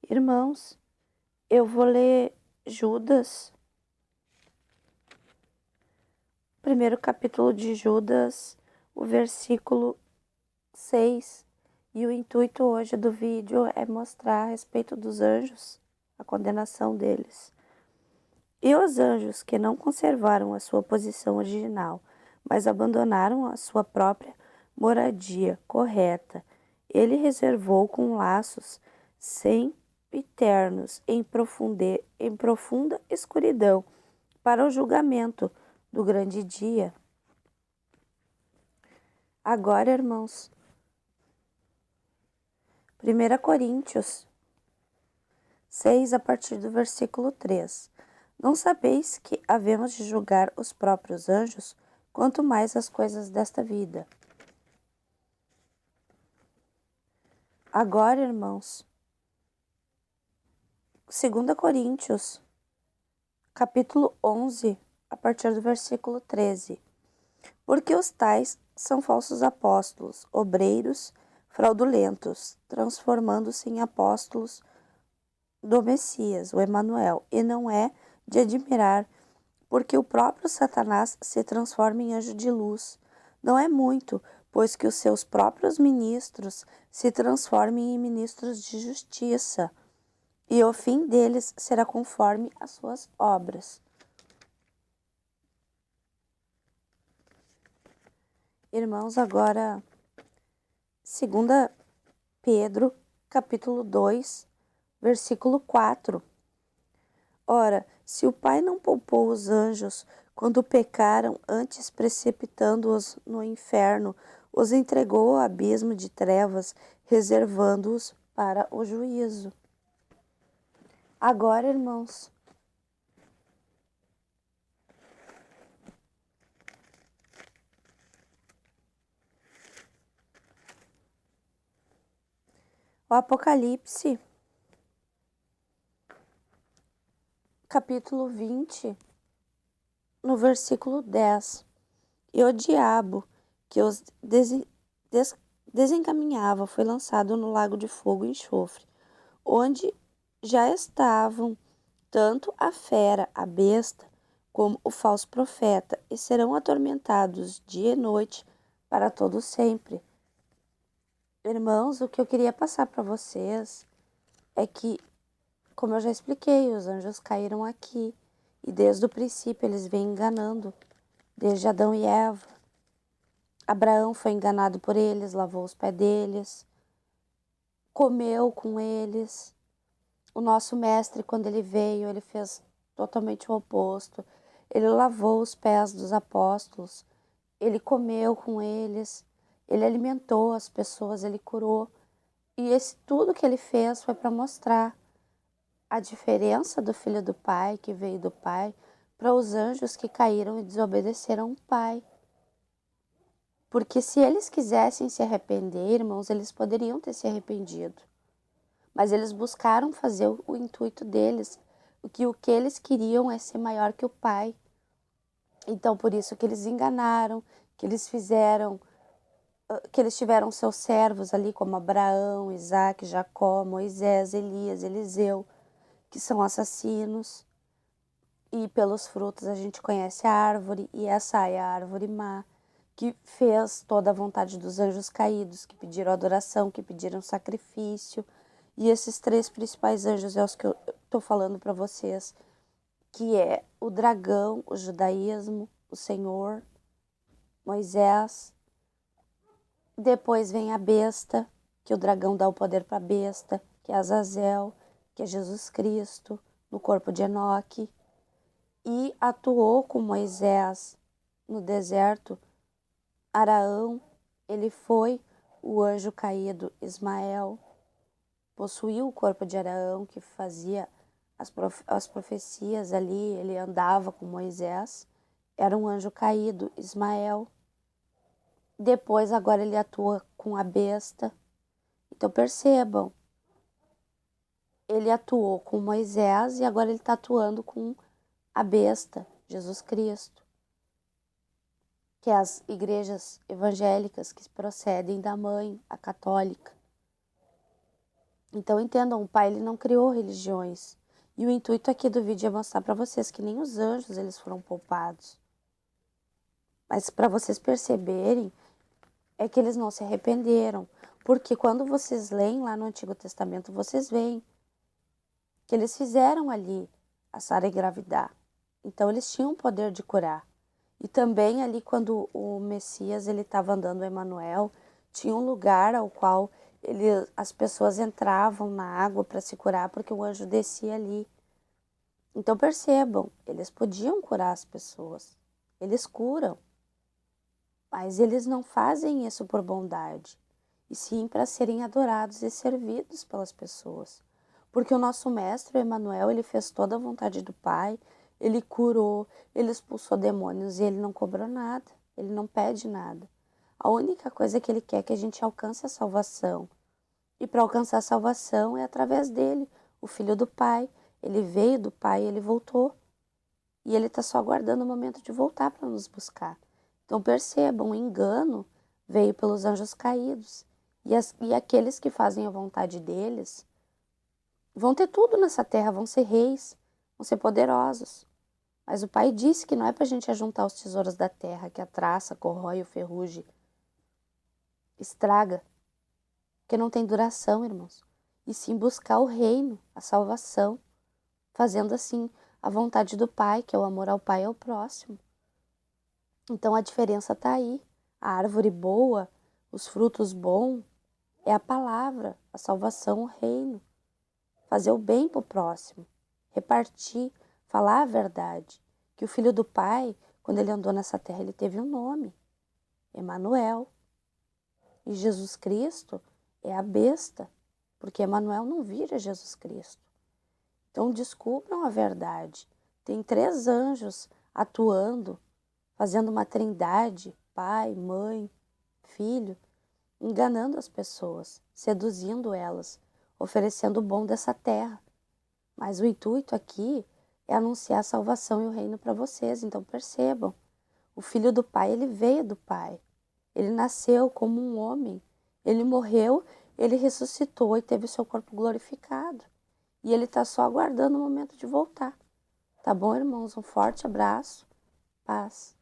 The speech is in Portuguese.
Irmãos, eu vou ler Judas, primeiro capítulo de Judas, o versículo 6. E o intuito hoje do vídeo é mostrar a respeito dos anjos, a condenação deles. E os anjos que não conservaram a sua posição original, mas abandonaram a sua própria moradia correta, ele reservou com laços sempiternos em profunda escuridão para o julgamento do grande dia. Agora, irmãos, 1 Coríntios 6, a partir do versículo 3. Não sabeis que havemos de julgar os próprios anjos, quanto mais as coisas desta vida? Agora, irmãos, 2 Coríntios, capítulo 11, a partir do versículo 13. Porque os tais são falsos apóstolos, obreiros fraudulentos, transformando-se em apóstolos do Messias, o Emanuel, e não é de admirar, porque o próprio Satanás se transforma em anjo de luz. Não é muito, pois que os seus próprios ministros se transformem em ministros de justiça, e o fim deles será conforme as suas obras. Irmãos, agora, 2 Pedro, capítulo 2, versículo 4. Ora, se o Pai não poupou os anjos quando pecaram, antes precipitando-os no inferno, os entregou ao abismo de trevas, reservando-os para o juízo. Agora, irmãos, o Apocalipse, capítulo 20, no versículo 10. E o diabo, que os desencaminhava, foi lançado no lago de fogo e enxofre, onde já estavam tanto a fera, a besta, como o falso profeta, e serão atormentados dia e noite para todo sempre. Irmãos, o que eu queria passar para vocês é que, como eu já expliquei, os anjos caíram aqui, e desde o princípio eles vêm enganando, desde Adão e Eva. Abraão foi enganado por eles, lavou os pés deles, comeu com eles. O nosso mestre, quando ele veio, ele fez totalmente o oposto. Ele lavou os pés dos apóstolos, ele comeu com eles, ele alimentou as pessoas, ele curou. E tudo que ele fez foi para mostrar a diferença do filho do pai, que veio do pai, para os anjos que caíram e desobedeceram o pai. Porque se eles quisessem se arrepender, irmãos, eles poderiam ter se arrependido. Mas eles buscaram fazer o intuito deles. O que eles queriam é ser maior que o pai. Então, por isso que eles enganaram, que eles tiveram seus servos ali, como Abraão, Isaac, Jacó, Moisés, Elias, Eliseu, que são assassinos. E pelos frutos a gente conhece a árvore, e essa é a árvore má, que fez toda a vontade dos anjos caídos, que pediram adoração, que pediram sacrifício. E esses três principais anjos é os que eu estou falando para vocês, que é o dragão, o judaísmo, o Senhor, Moisés. Depois vem a besta, que o dragão dá o poder para a besta, que é Azazel, que é Jesus Cristo, no corpo de Enoque. E atuou com Moisés no deserto. Araão, ele foi o anjo caído. Ismael possuiu o corpo de Araão, que fazia as profecias ali, ele andava com Moisés, era um anjo caído. Ismael. Depois, agora ele atua com a besta. Então percebam, ele atuou com Moisés e agora ele está atuando com a besta, Jesus Cristo, que é as igrejas evangélicas que procedem da mãe, a católica. Então entendam, o Pai ele não criou religiões. E o intuito aqui do vídeo é mostrar para vocês que nem os anjos eles foram poupados. Mas para vocês perceberem é que eles não se arrependeram. Porque quando vocês leem lá no Antigo Testamento, vocês veem que eles fizeram ali a Sara engravidar. Então eles tinham o poder de curar. E também ali quando o Messias ele estava andando, o Emanuel, tinha um lugar ao qual as pessoas entravam na água para se curar porque o anjo descia ali. Então percebam, eles podiam curar as pessoas. Eles curam. Mas eles não fazem isso por bondade, e sim para serem adorados e servidos pelas pessoas. Porque o nosso mestre, o Emanuel, ele fez toda a vontade do Pai, ele curou, ele expulsou demônios e ele não cobrou nada, ele não pede nada. A única coisa que ele quer é que a gente alcance a salvação. E para alcançar a salvação é através dele, o Filho do Pai. Ele veio do Pai e ele voltou. E ele está só aguardando o momento de voltar para nos buscar. Então percebam, o engano veio pelos anjos caídos. E aqueles que fazem a vontade deles vão ter tudo nessa terra, vão ser reis, vão ser poderosos. Mas o Pai disse que não é para a gente ajuntar os tesouros da terra, que a traça, corrói, o ferrugem estraga, porque não tem duração, irmãos. E sim buscar o reino, a salvação, fazendo assim a vontade do Pai, que é o amor ao Pai e ao próximo. Então a diferença está aí. A árvore boa, os frutos bons, é a palavra, a salvação, o reino. Fazer o bem para o próximo, repartir, falar a verdade. Que o filho do Pai, quando ele andou nessa terra, ele teve um nome, Emanuel. E Jesus Cristo é a besta, porque Emanuel não vira Jesus Cristo. Então descubram a verdade. Tem 3 anjos atuando, fazendo uma trindade, pai, mãe, filho, enganando as pessoas, seduzindo elas, oferecendo o bom dessa terra. Mas o intuito aqui é anunciar a salvação e o reino para vocês. Então percebam, o Filho do Pai, ele veio do Pai. Ele nasceu como um homem. Ele morreu, ele ressuscitou e teve o seu corpo glorificado. E ele está só aguardando o momento de voltar. Tá bom, irmãos? Um forte abraço. Paz.